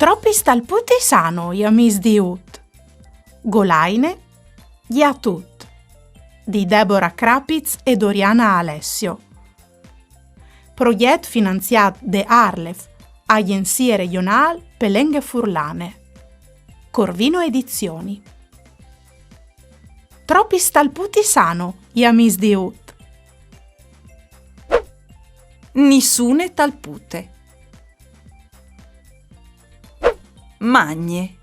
Troppi stalputi sano, jamis diut. Golaine, Giatut, di Deborah Krapitz e Doriana Alessio. Proiect finanziat de Arlef, Agenzie Regional Pelenghe Furlane. Corvino Edizioni. Troppi stalputi sano, jamis diut. Nissune talpute. Magne.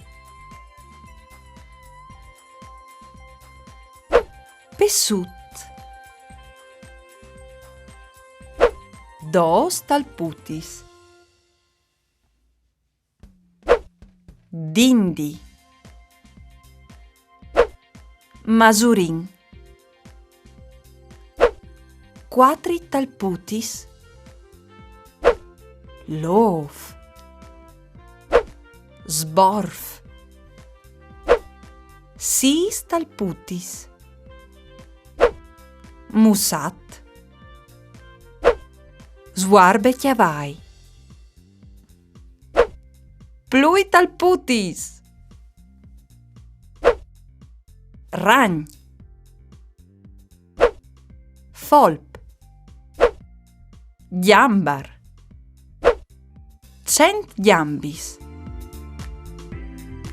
Pessut. Dos talputis. Dindi. Masurin. Quatri talputis. Lof. Sborf. Sis talputis. Musat. Sguarbe chiavai. Plui talputis. Ragn. Folp. Giambar. Cent giambis.